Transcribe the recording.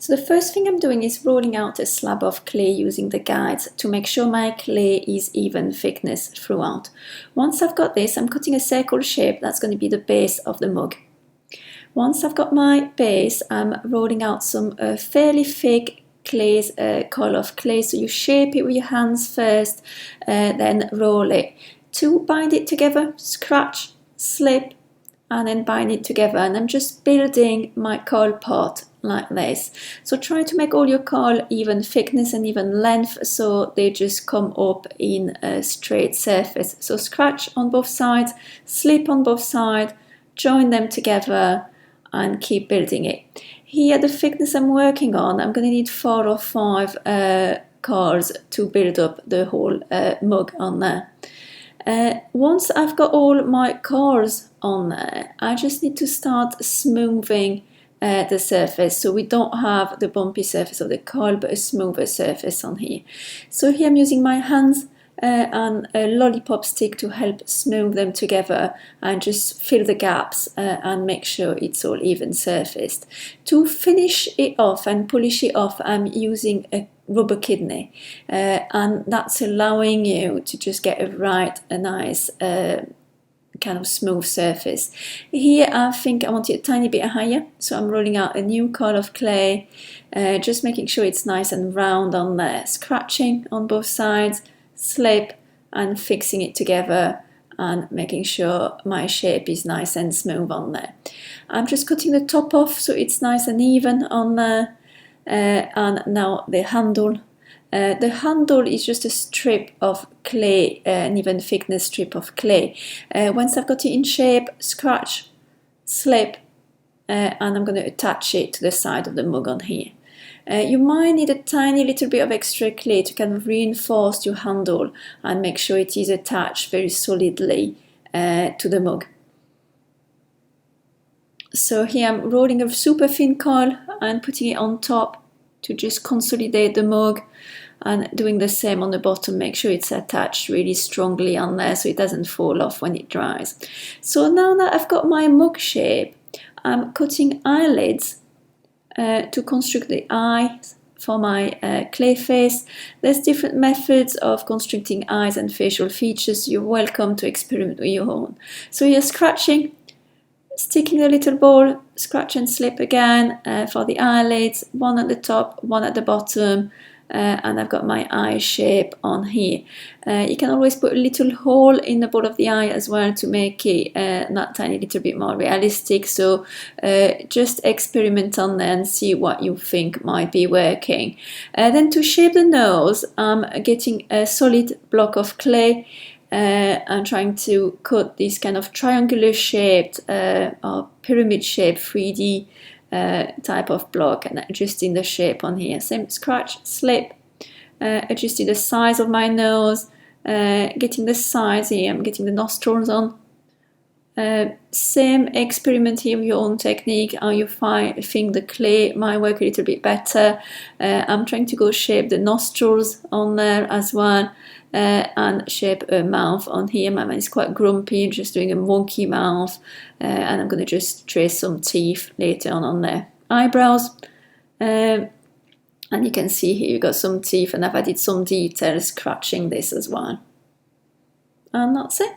So the first thing I'm doing is rolling out a slab of clay using the guides to make sure my clay is even thickness throughout. Once I've got this, I'm cutting a circle shape that's going to be the base of the mug. Once I've got my base, I'm rolling out some fairly thick coil of clay. So you shape it with your hands first, then roll it. To bind it together, scratch, slip, and then bind it together. And I'm just building my coil part like this. So try to make all your coil even thickness and even length, so they just come up in a straight surface. So scratch on both sides, slip on both sides, join them together, and keep building it. Here, the thickness I'm working on, I'm going to need 4 or 5 coils to build up the whole mug on there. Once I've got all my coils on there, I just need to start smoothing the surface, so we don't have the bumpy surface of the coil but a smoother surface on here. So here I'm using my hands and a lollipop stick to help smooth them together and just fill the gaps and make sure it's all even surfaced. To finish it off and polish it off, I'm using a rubber kidney, and that's allowing you to just get a nice kind of smooth surface. Here I think I want it a tiny bit higher, so I'm rolling out a new coil of clay, just making sure it's nice and round on there, scratching on both sides, slip and fixing it together and making sure my shape is nice and smooth on there. I'm just cutting the top off so it's nice and even on there. And now the handle. The handle is just a strip of clay, an even thickness strip of clay. Once I've got it in shape, scratch, slip, and I'm going to attach it to the side of the mug on here. You might need a tiny little bit of extra clay to kind of reinforce your handle and make sure it is attached very solidly to the mug. So here I'm rolling a super thin coil and putting it on top to just consolidate the mug, and doing the same on the bottom, make sure it's attached really strongly on there so it doesn't fall off when it dries. So now that I've got my mug shape, I'm cutting eyelids to construct the eyes for my clay face. There's different methods of constructing eyes and facial features. You're welcome to experiment with your own. So you're scratching, sticking a little ball, scratch and slip again for the eyelids, one at the top, one at the bottom, and I've got my eye shape on here. You can always put a little hole in the ball of the eye as well to make it that tiny little bit more realistic. So just experiment on there and see what you think might be working. Then to shape the nose, I'm getting a solid block of clay. I'm trying to cut this kind of triangular shaped or pyramid shaped 3D type of block and adjusting the shape on here. Same scratch, slip, adjusting the size of my nose, getting the size here, I'm getting the nostrils on. Same experiment here with your own technique, how you think the clay might work a little bit better. I'm trying to go shape the nostrils on there as well. And shape a mouth on here. My man is quite grumpy, just doing a monkey mouth, and I'm going to just trace some teeth later on there. Eyebrows, and you can see here you've got some teeth, and I've added some details scratching this as well. And that's it.